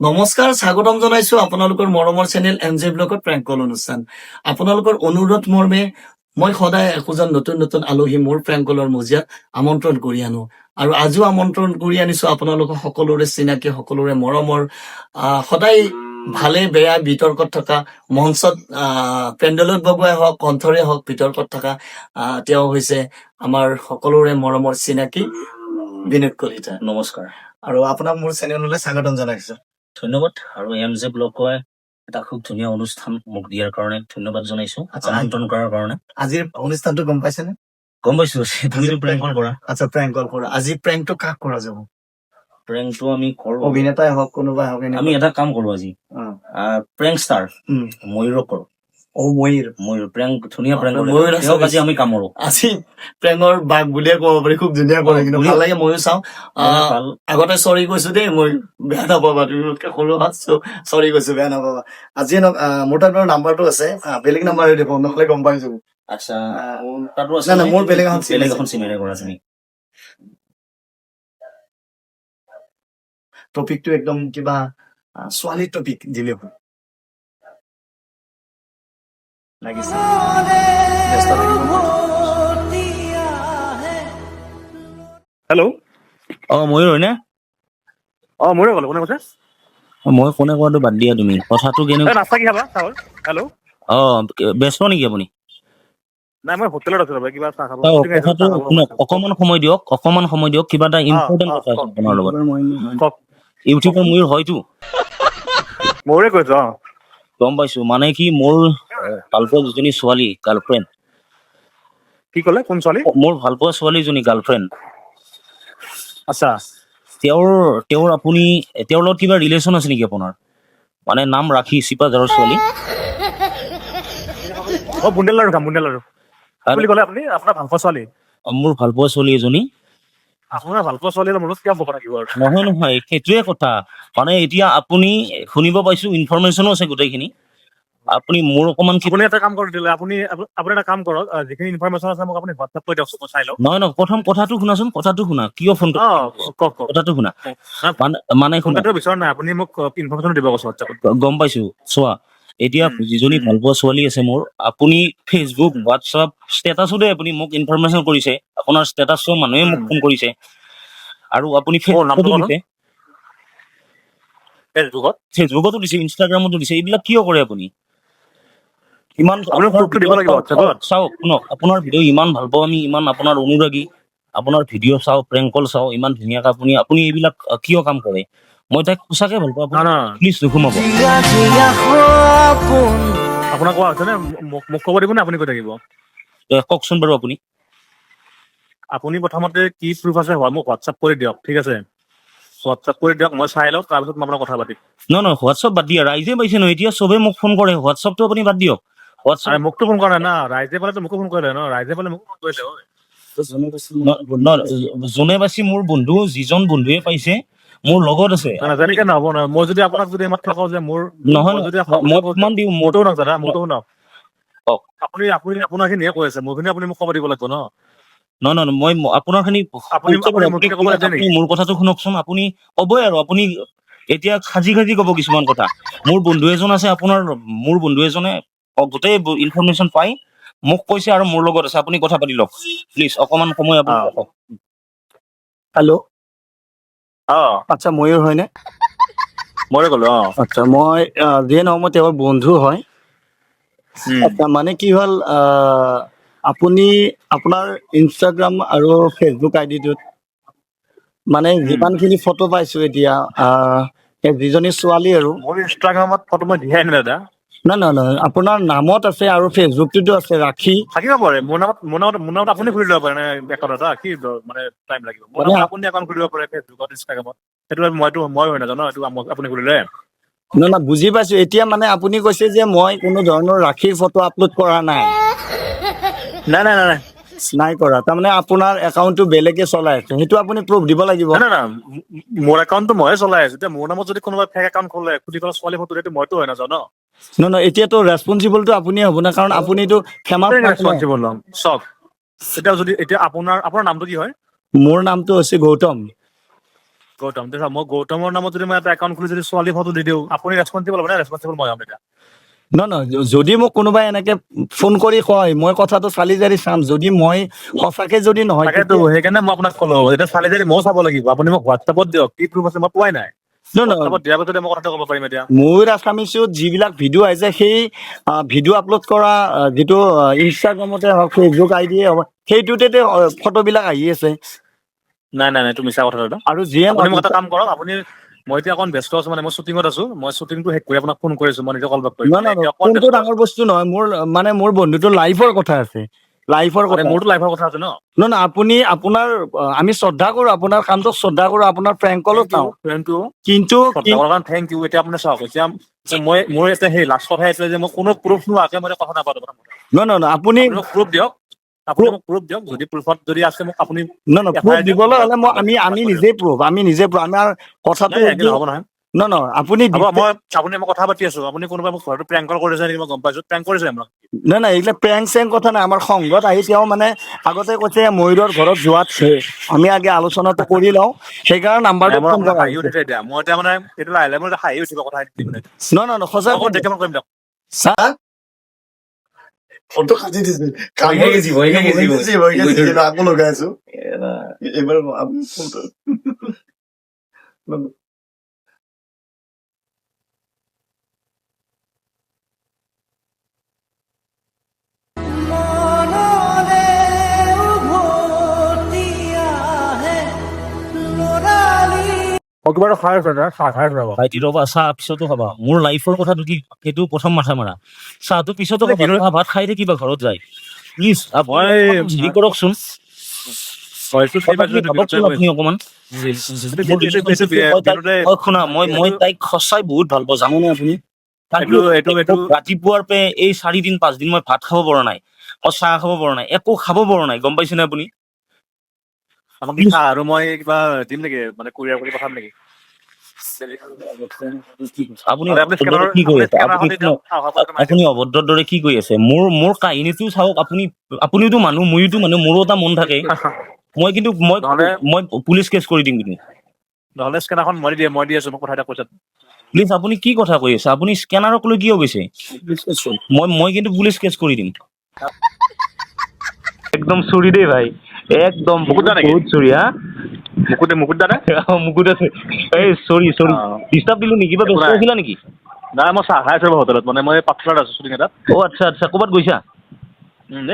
নমস্কাৰ, স্বাগতম জনাইছো আপোনালোকৰ মৰমৰ চেনেল MJ ব্লগত প্ৰেংক কল অনুষ্ঠান। আপোনালোকৰ অনুৰোধ মৰ্মে মই সদায় একোজন নতুন নতুন আলহী মোৰ প্ৰেংক কলৰ মজিয়াত আমন্ত্ৰণ কৰি আনো আৰু আজিও আমন্ত্ৰণ কৰি আনিছো আপোনালোকক সকলোৰে চিনাকি সকলোৰে মৰমৰ সদায় ভালে বেয়া বিতৰ্কত থকা মঞ্চত পেণ্ডেলত বগুৱাই হওক কণ্ঠৰে হওক বিতৰ্কত থকা তেওঁ হৈছে আমাৰ সকলোৰে মৰমৰ চিনাকি বিনোদ কলিতা। নমস্কাৰ আৰু আপোনাক মোৰ চেনেললৈ স্বাগতম জনাইছো। ধন্যবাদ আৰু MJ ব্লগে এটা খুব ধুনীয়া অনুষ্ঠান মোক দিয়াৰ কাৰণে ধন্যবাদ জনাইছো, আচ্ছা। আমন্ত্ৰণ কৰাৰ কাৰণে। আজিৰ অনুষ্ঠানটো গম পাইছেনে? গম পাইছো তুমিতো প্ৰেংক কল কৰা। আচ্ছা, প্ৰেংক কল কৰা। আজি প্ৰেংকটো কাক কৰা যাব? প্ৰেংকটো আমি কৰো, অভিনেতাই হওক কোনোবাই হওক। আমি এটা কাম কৰো আজি, প্ৰেংক ষ্টাৰ ময়ূৰক কৰো। ময়ূৰ প্ৰেংক ধুনীয়া প্ৰেংক ময়ূৰ তেওঁক আজি আমি কামৰো। আজি প্ৰেংকৰ বাঘ বুলিয়ে ক'ব পাৰি, খুব ধুনীয়া কৰে কিন্তু ভাল লাগে। ময়ো চাওঁ। আগতে চৰি কৈছো দেই, মই বেয়া নাপাবা, তুমি মোতকে সৰু আছো, চৰি কৈছো, বেয়া নাপাবা। আজি মোৰ তাত নাম্বাৰটো আছে, বেলেগ নাম্বাৰ দিব নহলে গম পাই যাব। আচ্ছা, তাতো আছে না মোৰ বেলেগ এখন চিমেৰে কৰা তুমি। টপিকটো একদম কিবা ছোৱালী টপিক দিলে হ'ল লাগিছে। হেল্ল', ময়ূৰ হয়নে? মোৰে ক'লো, কোনে কৈছে? মই কোনে কোৱাটো বাদ দিয়া, তুমি কথাটো কেনেকুৱা? নাস্তা কি খাবা চাউল? হেল্ল', ব্যস্ত নেকি আপুনি? নাই মই হোটেলত আছো ৰবা, কিবা চাহ খাব। কথাটো শুনক, অকমান সময় দিয়ক, কিবা এটা ইম্পৰ্টেণ্ট কথা আছে আপোনাৰ লগত। কওক। ইউটিউবৰ ময়ূৰ হয়তো? মোৰে কৈছো। গম পাইছো, মানে কি মোৰ ভালপোৱা যিজনী ছোৱালী গাৰ্লফ্ৰেণ্ড। কি ক'লে? কোন ছোৱালী? মোৰ ভালপোৱা ছোৱালীজনী গাৰ্লফ্ৰেণ্ড। আচ্ছা, তেওঁৰ আপুনি তেওঁৰ লগত কিবা ৰিলেশ্যন আছে নেকি আপোনাৰ? মানে নাম ৰাখি চিপাঝাৰৰ ছোৱালী। বুন্দেল লাৰু খাম, বুন্দেল লাৰু। কি বুলি ক'লে আপুনি? আপোনাৰ ভালপোৱা ছোৱালী? মোৰ ভালপোৱা ছোৱালী এজনী। আপোনাৰ ভালপোৱা ছোৱালী মোৰ কিয় বকা থাকিব আৰু? নহয়, সেইটোৱে কথা। মানে এতিয়া আপুনি শুনিব পাইছো, ইনফৰমেশ্যনো আছে গোটেইখিনি। আপুনি মোৰ অকমান আপুনি এটা কাম কৰক, আপুনি এটা কাম কৰক, যিখিনি ইনফৰমেশ্যন আছে মোক আপুনি হোৱাটছআপ কৰি দিয়ক, মই চাই লওঁ। নহয়, প্ৰথম কথাটো শুনাচোন, কিয় ফোন কওক। কথাটো শুনা। মানে বিচৰা নাই, আপুনি মোক ইনফৰমেশ্যন দিব কৈছে হোৱাটছআপত। গম পাইছো, চোৱা এতিয়া যিজনী ভালপোৱা ছোৱালী আছে মোৰ, আপুনি ফেচবুক হোৱাটছআপ ষ্টেটাছতে আপুনি মোক ইনফৰমেশ্যন কৰিছে, আপোনাৰ ষ্টেটাছ মানুহে মোক ফোন কৰিছে, আৰু আপুনি ফেচবুকতো দিছে, ইনষ্টাগ্ৰামতো দিছে, এইবিলাক কিয় কৰে আপুনি? চাওক শুনক, আপোনাৰ ভিডিঅ' ইমান ভাল পাওঁ আমি, ইমান আপোনাৰ অনুৰাগী, আপোনাৰ ভিডিঅ' চাওঁ, প্ৰেংক কল চাওঁ, ইমান ধুনীয়াকে আপুনি এইবিলাক কিয় কাম কৰে? মই তাইক সঁচাকে ভাল পাওঁ, প্লিজ নোসোমাব। আপোনাক কোৱা হৈছে নে? মোক ক'ব দিব নে আপুনি কৈ থাকিব? কওকচোন বাৰু আপুনি। আপুনি প্ৰথমতে কি প্ৰুফ আছে মোক হোৱাটছআপ কৰি দিয়ক, ঠিক আছে? হোৱাটছআপ কৰি দিয়ক, মই চাই লওঁ, তাৰপিছত মই আপোনাক কথা পাতিম। নহয়, হোৱাটছআপ বাদ দিয়া, ৰাইজে পাইছে নহয়, এতিয়া চবে মোক ফোন কৰে, হোৱাটছআপটো আপুনি বাদ দিয়ক। মোকতো ফোন কৰা নাই না, ৰাইজে পালে মোকো ফোন কৰিলে ন, ৰাইজে পালে মোকো ফোন কৰিলে। যোনে পাইছে মোৰ বন্ধু, যিজন বন্ধুৱে পাইছে মোৰ লগত আছে। যেনেকে নহব নহয়, মই যদি আপোনাক যদি মাত্ৰ কওঁ যে মোৰ নহয়, মোৰতো শুনক দাদা, মোৰতো শুনক। আপুনি আপোনাৰ খিনিয়ে কৈ আছে, মোৰ খিনি আপুনি মোক খবৰ দিব লাগিব ন। নহয়, মই আপোনাৰ খিনি মোৰ কথাটো শুনকচোন, আপুনি কবই আৰু আপুনি এতিয়া খাজি কব কিছুমান কথা। মোৰ বন্ধু এজন আছে, মোৰ বন্ধু এজনে গোটেই ইনফৰমেশ্যন পাই মোক কৈছে আৰু মোৰ লগত আছে, আপুনি কথা পাতি লওক প্লিজ, অকমান সময় আপুনি ৰাখক। হেল্ল', আচ্ছা, ময়ূৰ হয়নে? ময়ূৰে ক'লো। আচ্ছা, মই যিয়ে নহওক মই তেওঁৰ বন্ধু হয়। আচ্ছা, মানে কি হ'ল, আপুনি আপোনাৰ ইনষ্টাগ্ৰাম আৰু ফেচবুক আইডিটোত মানে যিমানখিনি ফটো পাইছো এতিয়া, যিজনী ছোৱালী আৰু মোৰ ইনষ্টাগ্ৰামত ফটো মই দিয়াই নাই দাদা। নহয়, আপোনাৰ নামত আছে আৰু ফেচবুকটোতো আছে, ৰাখি থাকিব পাৰে। মোৰ নামত আপুনি খুলি ল'ব পাৰে একাউণ্ট এটা, কি মানে টাইম লাগিব? মোৰ নামত আপুনি একাউণ্ট খুলিব পাৰে ফেচবুকত, ইনষ্টাগ্ৰামত। সেইটো মই হৈ নাজানো, এইটো আপুনি খুলিলে। নহয়, বুজি পাইছো। এতিয়া মানে আপুনি কৈছে যে মই কোনো ধৰণৰ ৰাখিৰ ফটো আপলোড কৰা নাই। নাই কৰা, তাৰমানে আপোনাৰ একাউণ্টটো বেলেগে চলাই আছে, সেইটো আপুনি প্ৰুফ দিব লাগিব। নাই, মোৰ একাউণ্টটো ময়ে চলাই আছো। এতিয়া মোৰ নামত যদি কোনোবাই ফেক একাউণ্ট খোলে, খুলি পেলাই ছোৱালী ফটো, সেইটো মইতো হৈ নাজানো ন। নহয়, এতিয়াতো ৰেছপনচিবলটো আপুনিয়ে হ'ব না, কাৰণ আপুনিতো ফেমাছ। ৰেছপনচিবল হ'ম চব। এতিয়া আপোনাৰ নামটো কি হয়? মোৰ নামটো হৈছে গৌতম। গৌতম তেতিয়া মই গৌতমৰ নামত যদি মই এটা একাউণ্ট খুলি যদি ছোৱালী ফটো দি দিওঁ আপুনি ৰেচপন্সিবল হ'ব নে ৰেচপন্সিবল মই হ'ম এতিয়া যদি মোক কোনোবাই এনেকে ফোন কৰি কয় মই কথাটো চালি জাৰি চাম, যদি মই সঁচাকে যদি নহয় তাকেতো সেইকাৰণে মই আপোনাক ক'লো এতিয়া ছোৱালী যদি ময়ো চাব লাগিব আপুনি মোক হোৱাটছএপত দিয়ক কি প্ৰুফ আছে মই পোৱাই নাই হোৱাটছএপত দিয়াৰ পিছতে মই কথাটো ক'ব পাৰিম এতিয়া মোৰ আছামিছত যিবিলাক ভিডিঅ' আহিছে সেই ভিডিঅ' আপলোড কৰা যিটো ইনষ্টাগ্ৰামতে হওক ফেচবুক আইডিয়ে হওক সেইটোতে ফটোবিলাক আহি আছে নাই এইটো মিছা কথা দাদা আৰু যিয়ে আপুনি মোক নহওক এটা কাম কৰক আপুনি মই এতিয়া অকণ ব্যস্ত আছো মানে মই শ্বুটিঙত আছো মই শ্বুটিংটো শেষ কৰি আপোনাক ফোন কৰিছো মই নিজে কল বেক কৰিম নহয় এতিয়া অকণ কোনটো ব্যস্ত ডাঙৰ বস্তু নহয়, মোৰ বন্ধুটো লাইফৰ কথা আছে, লাইফৰ মানে কথা মোৰতো লাইফৰ কথা আছে ন নহয় আপুনি আপোনাৰ আমি শ্ৰদ্ধা কৰো, আপোনাৰ কামটোক শ্ৰদ্ধা কৰো, আপোনাৰ প্ৰেংক কলো চাওঁ, থেংক ইউ কিন্তু থেংক ইউ এতিয়া আপুনি চাওক এতিয়া মই মোৰ এতিয়া সেই লাষ্ট কথা এইটোৱে যে মই কোনো প্ৰুফ নোহোৱাকে মই কথা নাপাতো নহয় আপুনি আপুনি মোক প্ৰুফ দিয়ক আপুনি মোক প্ৰুফ দিয়ক যদি প্ৰুফত যদি আছে মোক আপুনি প্ৰুফ দিবলৈ হলে আমি নিজেই প্ৰুফ আমাৰ কথাটো নাই একদিন হ'ব নহয় নহয় আপুনি হ'ব আপুনি মই কথা পাতি আছো আপুনি কোনোবাই মোক ঘৰটো প্ৰেংক কৰিছে নেকি মই গম পাইছো প্ৰেংক কৰিছে আমাক নাই এইবিলাক প্ৰেংক চেংক কথা নাই, আমাৰ সংঘত আহি তেওঁ মানে আগতে কৈছে ময়ূৰৰ ঘৰত যোৱাতছে আমি আগে আলোচনাটো কৰি লওঁ, সেইকাৰণে নাম্বাৰটো মোৰ ফোন আপোনাৰ কৰা হাঁহি উঠিছে এতিয়া মই এতিয়া মানে এইটো লাহে লাহে মোৰ হাঁহি উঠিব কথা নহয় সঁচা অকণ দেৰিকে মই কৰিম দিয়ক ফটো কাটি দিছে আকৌ লগাই আছো এইবাৰ কিবা এটা খাই আছে চাহ খাই আছে ভাইটি ৰবা, চাহ পিছতো খাবা, মোৰ লাইফৰ কথাটো কি সেইটো প্ৰথম মাথা মাৰা, চাহটো পিছতো খাবা, চাহ ভাত খাই থাকিবা ঘৰত যায় প্লিজ হেৰি কৰকচোন ভাবকচোন আপুনি অকমান শুনা মই তাইক সঁচাই বহুত ভাল পাওঁ জানেনে আপুনি, ৰাতিপুৱাৰ পৰা এই 4-5 দিন মই ভাত খাব পৰা নাই, চাহ খাব পৰা নাই, একো খাব পৰা নাই, গম পাইছেনে আপুনি আমাক কি চাহ আৰু মই কিবা দিম নেকি মানে কুৰিয়াৰ কৰি পঠাম নেকি আপুনি কি কৰি আছে, আপুনি অভদ্ৰৰ দৰে কি কৰি আছে, মোৰ কাহিনীটো চাওক, আপুনিওতো মানুহ ময়োতো মানুহ, মোৰো এটা মন থাকে, মই কিন্তু মই পুলিচ কেছ কৰি দিম কিন্তু নহ'লে স্কেনাৰখন মই দি আছো মোক কথা এটা কৈছে প্লিজ আপুনি কি কথা কৈ আছে, আপুনি স্কেনাৰক লৈ কিয় গৈছে, মই কিন্তু পুলিচ কেছ কৰি দিম একদম চুৰি দেই ভাই, একদম বহুত চুৰি হা মুকুট দাদা মুকুট আছে এই চৰি ডিষ্টাৰ্ব দিলো নেকি, কিবা ব্যস্ত আছিলা নেকি নাই মই চাহ খাই আছো হোটেলত মানে মই পাঠশালাত আছো শ্বুটিং এটাত আচ্ছা ক'ৰবাত গৈছা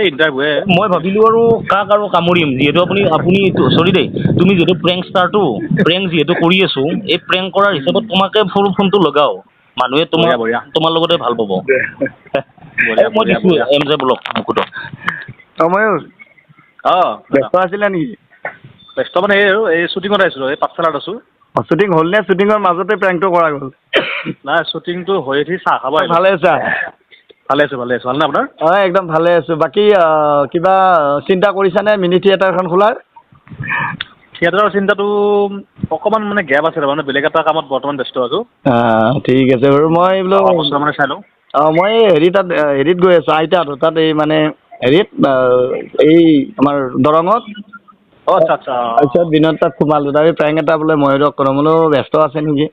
এই ইণ্টাৰভিউ মই ভাবিলো আৰু কাক আৰু কামুৰিম, যিহেতু আপুনি চৰি দেই, তুমি যিহেতু প্ৰেংক ষ্টাৰটো, প্ৰেংক যিহেতু কৰি আছো, এই প্ৰেংক কৰাৰ হিচাপত তোমাকে ফোনটো লগাও, মানুহে তোমাৰ লগতে ভাল পাব মই দিছো MJ ব্লগ মুকুটক ব্যস্ত আছিলা নেকি, ব্যস্ত মানে এই শ্বুটিঙত আহিছিলো এই পাঠশালাত আছো শ্বুটিং হ'ল নে শ্বুটিঙৰ মাজতে প্ৰেংকটো কৰা গ'ল, নাই শ্বুটিংটো হৈ উঠি চাহ খাব ভালে আছা ভালে আছো ভালনে আপোনাৰ একদম ভালে আছো, বাকী কিবা চিন্তা কৰিছানে মিনি থিয়েটাৰখন খোলাৰ, থিয়েটাৰৰ চিন্তাটো অকমান মানে গেপ আছে মানে বেলেগ এটা কামত বৰ্তমান ব্যস্ত আছো ঠিক আছে বাৰু, মই বোলো মানে চাই লওঁ মই হেৰিত গৈ আছো আইতাহঁতৰ তাত, এই মানে হেৰিত এই আমাৰ দৰঙত আচ্ছা তাৰপিছত দিনত তাত সোমালো, তাৰ প্ৰেংক এটা বোলে ময়ূৰক কৰোঁ, বোলো ব্যস্ত আছে নেকি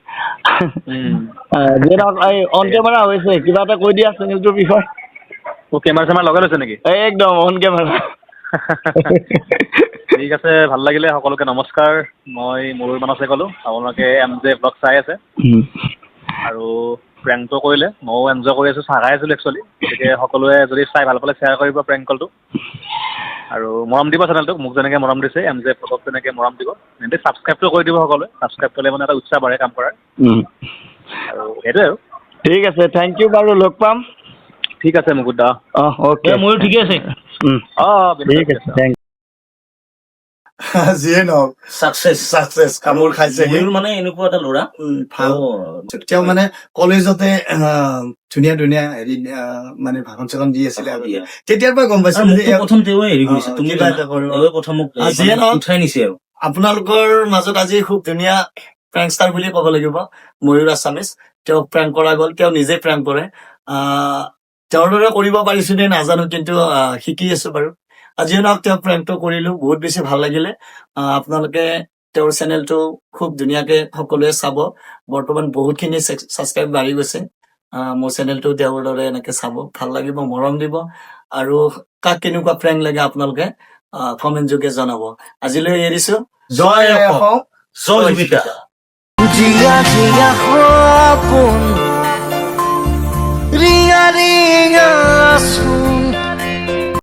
যিয়ে নহওক এই অন কেমেৰা হৈছে, কিবা এটা কৈ দিয়া চেনেলটোৰ বিষয়ে, কেমেৰা চেমেৰা লগাই লৈছে নেকি একদম অন কেমেৰা ঠিক আছে ভাল লাগিলে সকলোকে নমস্কাৰ, মই ময়ূৰ মানসে ক'লো, আপোনালোকে MJ ব্লগ চাই আছে আৰু প্ৰেংকটো কৰিলে ময়ো এনজয় কৰি আছো, চাহ খাই আছিলো একচুৱেলি, গতিকে সকলোৱে যদি চাই ভাল পালে শ্বেয়াৰ কৰিব প্ৰেংক কলটো আৰু মৰম দিব চেনেলটোক, মোক যেনেকে মৰম দিছে MJ ব্লগক তেনেকে মৰম দিব, তেন্তে ছাবস্ক্ৰাইবটো কৰি দিব সকলোৱে, ছাবস্ক্ৰাইব কৰিলে মানে এটা উৎসাহ বাঢ়ে কাম কৰাৰ আৰু সেইটোৱে আৰু ঠিক আছে থেংক ইউ বাৰু, লগ পাম ঠিক আছে মুকুট দা অ'কে ময়ো ঠিকে আছে ঠিক আছে থেংক যিয়ে নহওক চাকচেছ কামোৰ খাইছে ময়ূৰ মানে এনেকুৱা এটা ল'ৰা ভাল, তেওঁ মানে কলেজতে ধুনীয়া হেৰি মানে ভাষণ চাষণ দি আছিলে, তেতিয়াৰ পৰা গম পাইছিলো প্ৰথম তেওঁৱে হেৰি কৰিছে, তুমি কিবা এটা কৰিব, প্ৰথম মোক যিয়ে নহওক উঠাই নিছে আৰু আপোনালোকৰ মাজত আজি খুব ধুনীয়া প্ৰেংকষ্টাৰ বুলি ক'ব লাগিব ময়ূৰ আছামিজ, তেওঁক প্ৰেংক কৰা গ'ল, তেওঁ নিজে প্ৰেংক কৰে, তেওঁৰ দৰে কৰিব পাৰিছো নে নাজানো, কিন্তু শিকি আছো বাৰু, যিয়ে নহওক তেওঁ প্ৰেংকটো কৰিলো, বহুত বেছি ভাল লাগিলে, আপোনালোকে তেওঁৰ চেনেলটো খুব ধুনীয়াকে সকলোৱে চাব। বৰ্তমান বহুতখিনি ছাবস্ক্ৰাইব বাঢ়ি গৈছে। মোৰ চেনেলটো তেওঁৰ দৰে এনেকে চাব, ভাল লাগিব, মৰম দিব। আৰু কাক কেনেকুৱা প্ৰেংক লাগে আপোনালোকে কমেন্ট যোগে জনাব। আজিলৈ এৰিছো। জয় অসম, জয় জুবিতা। জিয়া জিয়া সপোন